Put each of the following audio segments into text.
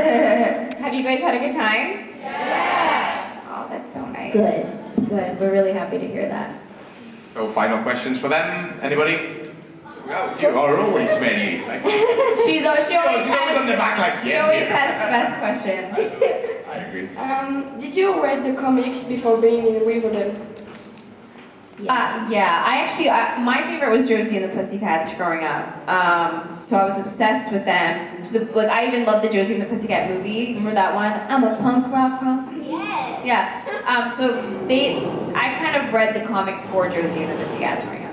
Have you guys had a good time? Yes. Oh, that's so nice. Good. We're really happy to hear that. So final questions for them? Anybody? Well, you are always ready. Like, She's always on the back like, she always has the best questions. I agree. Did you read the comics before being in Riverdale? Yeah. I actually, my favorite was Josie and the Pussycats growing up. So I was obsessed with them. I even loved the Josie and the Pussycat movie. Remember that one? I'm a punk rock punk. Yes. Yeah. I kind of read the comics for Josie and the Pussycats growing up.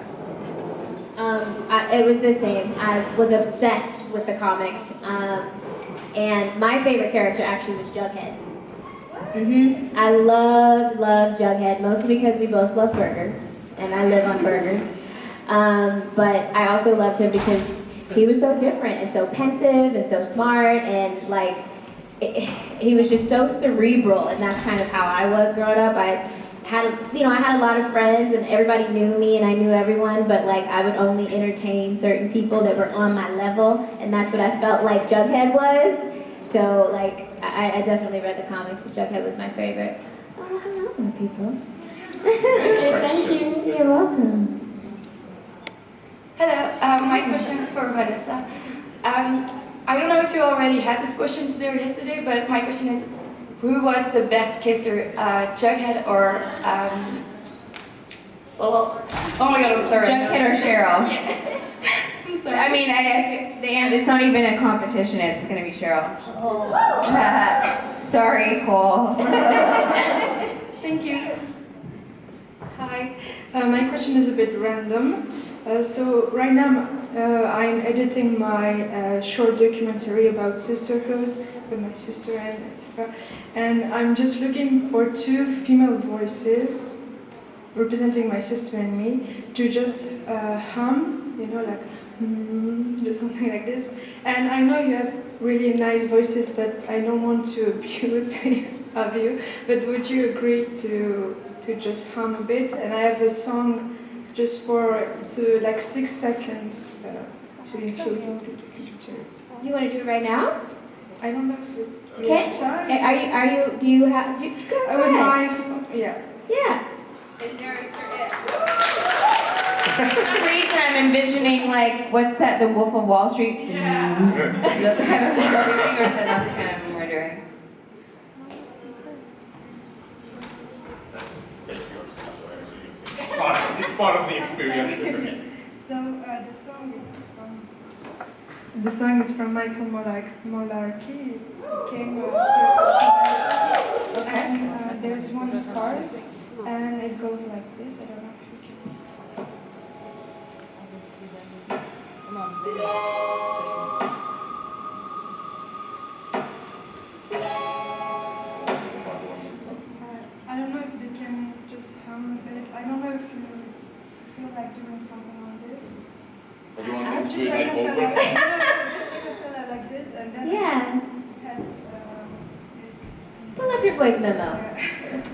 It was the same. I was obsessed with the comics. And my favorite character actually was Jughead. I loved Jughead, mostly because we both love burgers, and I live on burgers. But I also loved him because he was so different and so pensive and so smart, and he was just so cerebral, and that's kind of how I was growing up. I had a lot of friends, and everybody knew me, and I knew everyone, but I would only entertain certain people that were on my level, and that's what I felt like Jughead was. So I definitely read the comics, but Jughead was my favorite. Oh, hello, more people. Okay, thank you. You're welcome. Hello, my question is for Vanessa. I don't know if you already had this question today or yesterday, but my question is, who was the best kisser, Jughead or, oh my god, I'm sorry. Jughead or Cheryl? Yeah. I'm sorry. I mean, it's not even a competition, it's gonna be Cheryl. Oh. Sorry, Cole. Thank you. Hi, my question is a bit random. So right now I'm editing my short documentary about sisterhood with my sister and etc. And I'm just looking for two female voices representing my sister and me to just hum, just something like this. And I know you have really nice voices, but I don't want to abuse any of you. But would you agree to just hum a bit? And I have a song just it's 6 seconds to include in the documentary. You want to do it right now? I don't know if we Okay. have time. Do you have, go With ahead. my phone, yeah. Yeah. Is there a certain... For some reason I'm envisioning what's that, the Wolf of Wall Street? Yeah. Is that the kind of thing we're doing, or is that not the kind of thing we're doing? It's part of the experience. It's okay. So the song is from Michael Molarkey. He came here to and there's one stars, and it goes like this. I don't know if you can. I don't know if they can just hum a bit. I don't know if you feel like doing something on this. Or you want I'm to do just it like a over? fella like this, and then Yeah. had this. Pull up your voice memo.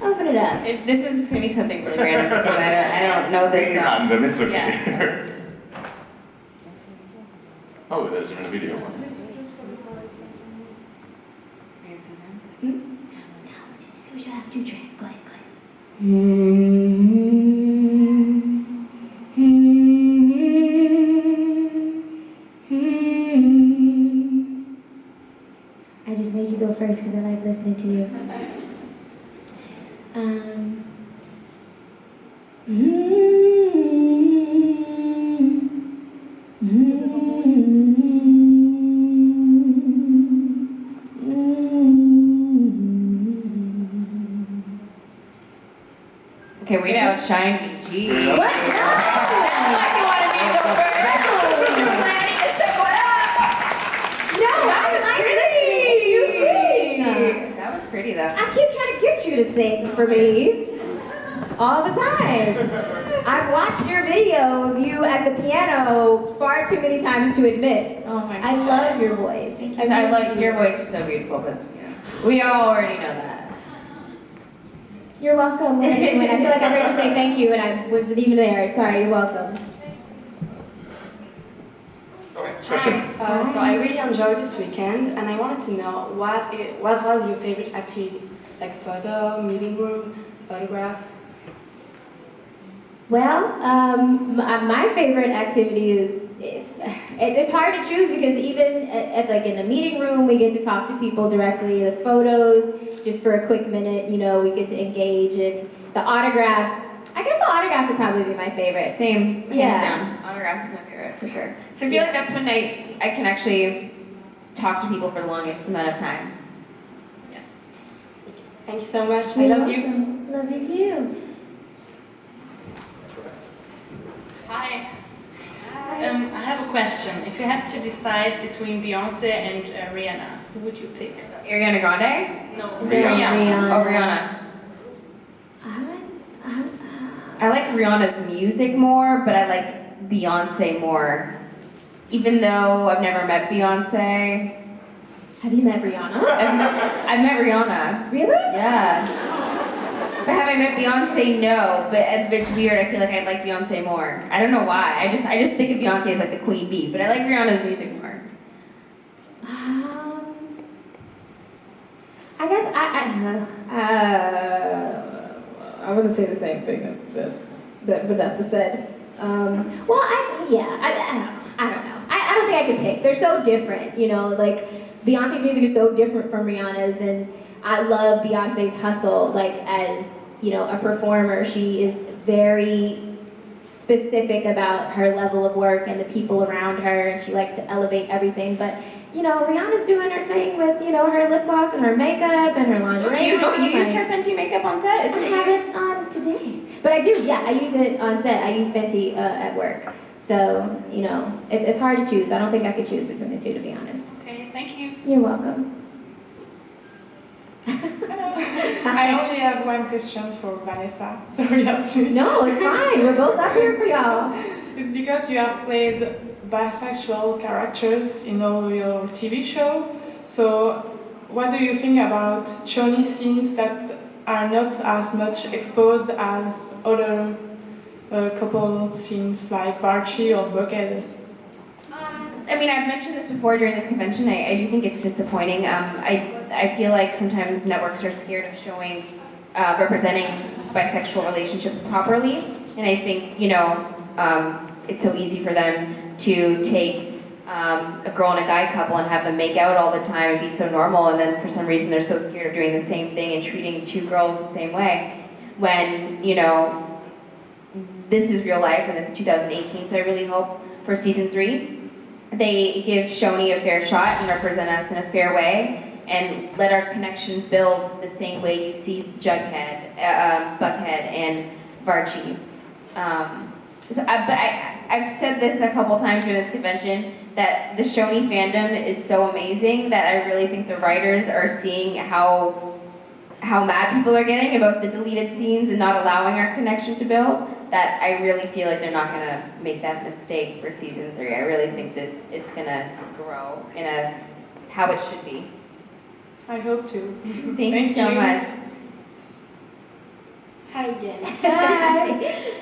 Open it up. This is just going to be something really random because I don't know this Pretty song. random, it's okay. Yeah. Oh, there's even a video one. This is just for the voice. No, what did you say? We should have two tracks. Go ahead. I just made you go first because I like listening to you. Okay, we outshine BG. Yeah. What? You wanted me to go first? Planning to step one up. No, I like listening to you sing. That was pretty though. I keep trying to get you to sing for me. All the time. I've watched your video of you at the piano far too many times to admit. Oh my god. I love your voice. I love your voice is so beautiful, but we all already know that. You're welcome. When I feel like I heard you say thank you and I wasn't even there. Sorry, you're welcome. Okay. Question. So I really enjoyed this weekend, and I wanted to know what was your favorite activity, like photo, meeting room, autographs. Well, my favorite activity is, it's hard to choose because even at like in the meeting room, we get to talk to people directly. The photos, just for a quick minute, you know, we get to engage. And the autographs, I guess the autographs would probably be my favorite. Same, hands Yeah. down. Autographs is my favorite, for sure. So I feel like that's when I can actually talk to people for the longest amount of time. Thank you so much. I love you. Love you too. Hi. I have a question. If you have to decide between Beyonce and Rihanna, who would you pick? Ariana Grande? No, Rihanna. Oh, Rihanna. I like Rihanna's music more, but I like Beyonce more. Even though I've never met Beyonce. Have you met Rihanna? I've met Rihanna. Really? Yeah. But have I met Beyonce? No. But it's weird. I feel like I'd like Beyonce more. I don't know why. I just think of Beyonce as like the queen bee, but I like Rihanna's music more. I guess I'm gonna say the same thing that Vanessa said. Well, I don't know. I don't think I could pick. They're so different, you know. Like Beyonce's music is so different from Rihanna's, and I love Beyonce's hustle. Like as you know, a performer, she is very specific about her level of work and the people around her, and she likes to elevate everything. But you know, Rihanna's doing her thing with her lip gloss and her makeup and her lingerie. Don't you use her Fenty makeup on set? Isn't I it have you? it on today. But I do, yeah, I use it on set. I use Fenty at work. So, it's hard to choose. I don't think I could choose between the two, to be honest. Okay, thank you. You're welcome. I only have one question for Vanessa. Sorry, Ashleigh. No, it's fine. We're both up here for y'all. It's because you have played bisexual characters in all your TV show. So, what do you think about choni scenes that are not as much exposed as other couple scenes like Varchi or Bucket? I mean, I've mentioned this before during this convention. I do think it's disappointing. I feel like sometimes networks are scared of showing, representing bisexual relationships properly. And I think, it's so easy for them to take a girl and a guy couple and have them make out all the time and be so normal. And then for some reason, they're so scared of doing the same thing and treating two girls the same way. When, this is real life and this is 2018. So I really hope for season 3, they give Shoni a fair shot and represent us in a fair way and let our connection build the same way you see Jughead, Buckhead, and Varchi. I've said this a couple times during this convention that the Shoni fandom is so amazing that I really think the writers are seeing how mad people are getting about the deleted scenes and not allowing our connection to build, that I really feel like they're not going to make that mistake for season 3. I really think that it's going to grow in how it should be. I hope to. Thank you so much. Hi again. Hi.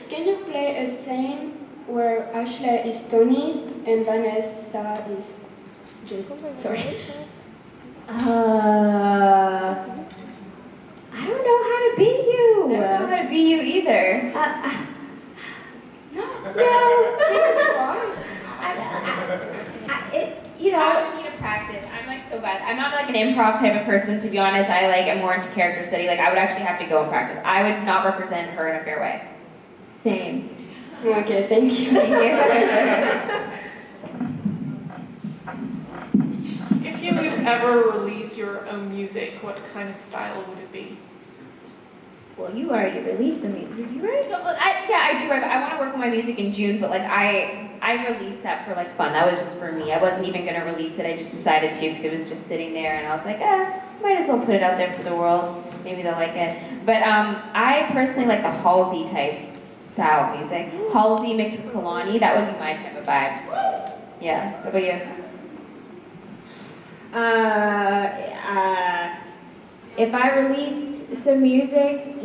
Can you play a scene where Ashleigh is Tony and Vanessa is Jason? Sorry. I don't know how to be you. I don't know how to be you either. No. I would need to practice. I'm like so bad. I'm not like an improv type of person, to be honest. I'm more into character study. Like I would actually have to go and practice. I would not represent her in a fair way. Same. Okay, thank you. If you would ever release your own music, what kind of style would it be? Well, you already released the music. You right? No, but I do. I want to work on my music in June, but I released that for fun. That was just for me. I wasn't even gonna release it. I just decided to because it was just sitting there, and I was like, might as well put it out there for the world. Maybe they'll like it. But I personally like the Halsey type style of music. Halsey mixed with Kalani. That would be my type of vibe. Yeah. What about you? If I released some music,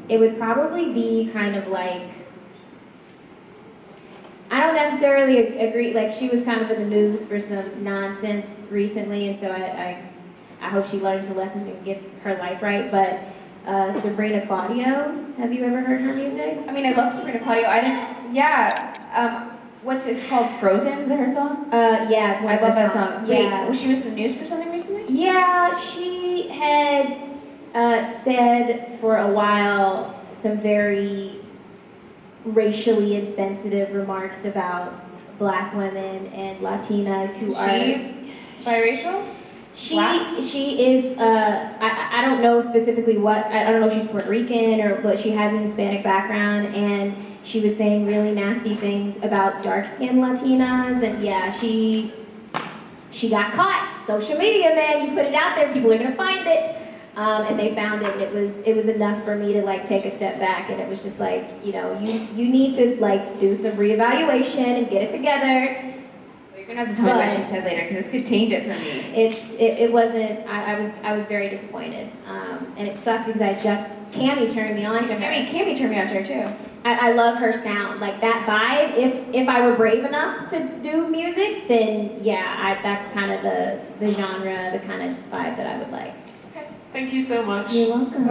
it would probably be kind of like, I don't don't necessarily agree. Like, she was kind of in the news for some nonsense recently, and so I hope she learns her lessons and gets her life right. But Sabrina Claudio, have you ever heard her music? I mean, I love Sabrina Claudio. I didn't. Yeah. What's it's called? Frozen, her song. Yeah, it's one I of her love that songs. song. Yeah. Wait, was she in the news for something recently? Yeah, she had said for a while some very racially insensitive remarks about Black women and Latinas who are Biracial? She is I don't know specifically what, I don't know if she's Puerto Rican or, but she has a Hispanic background, and she was saying really nasty things about dark-skinned Latinas, and yeah, she got caught. Social media, man, you put it out there, people are gonna find it. And they found it, and it was enough for me to like take a step back, and it was just like, you know, you need to like do some reevaluation and get it together. You're gonna have to tell me what she said later, because this could taint it for me. It wasn't. I was very disappointed, and it sucked because Cammie turned me on to her. Cammie turned me on to her too. I love her sound, like that vibe. If I were brave enough to do music, then yeah, that's kind of the genre, the kind of vibe that I would like. Thank you so much. You're welcome.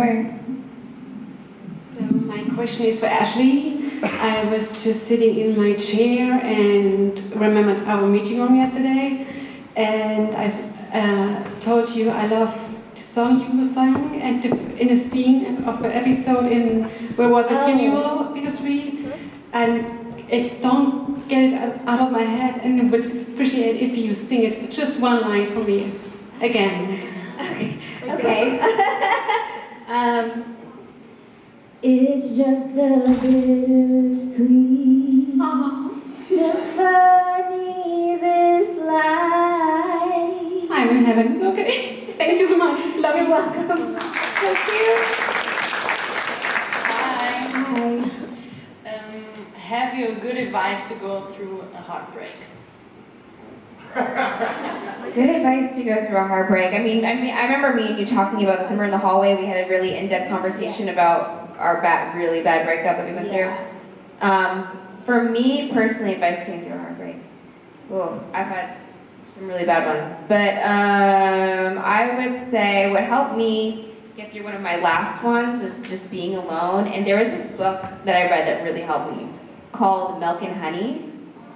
So my question is for Ashleigh. I was just sitting in my chair and remembered our meeting room yesterday, and I told you I love the song you sang and in a scene of an episode in where was a funeral, bittersweet, and it don't get it out of my head, and I would appreciate if you sing it just one line for me again. Okay. It's just a bittersweet symphony, this life. I'm in heaven. Okay. Thank you so much. Love you. You're welcome. So cute. Hi. Hi. Have you good advice to go through a heartbreak? Good advice to go through a heartbreak. I mean, I remember me and you talking about this when we were in the hallway. We had a really in-depth conversation about our really bad breakup that we went through. For me personally, advice getting through a heartbreak. Oh, I've had some really bad ones, but I would say what helped me get through one of my last ones was just being alone. And there was this book that I read that really helped me called Milk and Honey.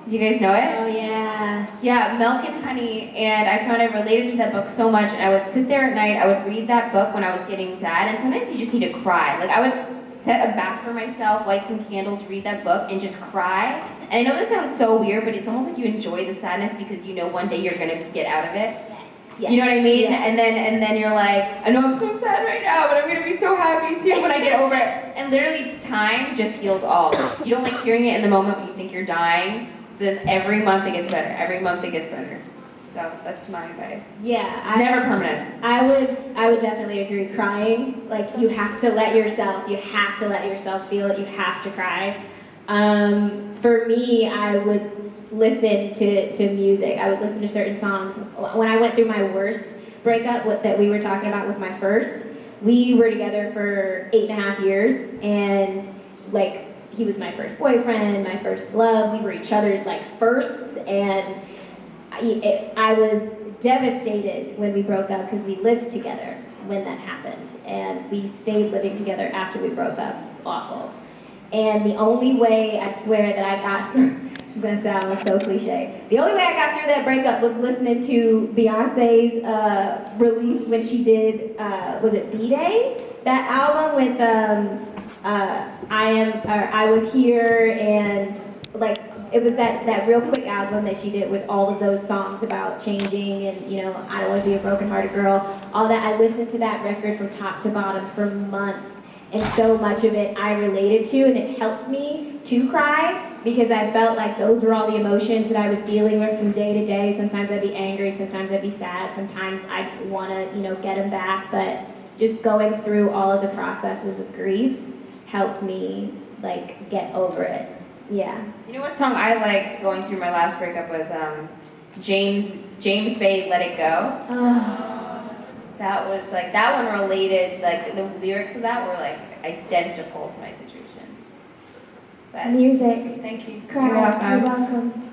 Do you guys know it? Oh yeah. Yeah, Milk and Honey, and I found I related to that book so much, and I would sit there at night, I would read that book when I was getting sad, and sometimes you just need to cry. Like, I would set a bath for myself, light some candles, read that book, and just cry. And I know this sounds so weird, but it's almost like you enjoy the sadness because you know one day you're gonna get out of it. Yes. Yeah. You know what I mean? Yeah. And then you're like, I know I'm so sad right now, but I'm gonna be so happy soon when I get over it. And literally, time just heals all. You don't like hearing it in the moment when you think you're dying. Then every month it gets better. Every month it gets better. So that's my advice. Yeah. It's never permanent. I would definitely agree. Crying, like you have to let yourself feel it. You have to cry. For me, I would listen to music. I would listen to certain songs. When I went through my worst breakup that we were talking about with my first, we were together for 8.5 years, and like, he was my first boyfriend, my first love. We were each other's like firsts, and I was devastated when we broke up because we lived together when that happened, and we stayed living together after we broke up. It was awful. And the only way, I swear, that I got through, this is gonna sound so cliche, the only way I got through that breakup was listening to Beyonce's release when she did, was it B-Day? That album with, I Was Here, and like, it was that real quick album that she did with all of those songs about changing and, you know, I don't want to be a broken-hearted girl, all that. I listened to that record from top to bottom for months, and so much of it I related to, and it helped me to cry because I felt like those were all the emotions that I was dealing with from day to day. Sometimes I'd be angry, sometimes I'd be sad, sometimes I'd want to, you know, get them back, but just going through all of the processes of grief helped me like get over it. Yeah. You know what song I liked going through my last breakup was James Bay, Let It Go. Oh. That was like, that one related, like the lyrics of that were like identical to my situation. But Music. Thank you. Cry. You're welcome. You're welcome.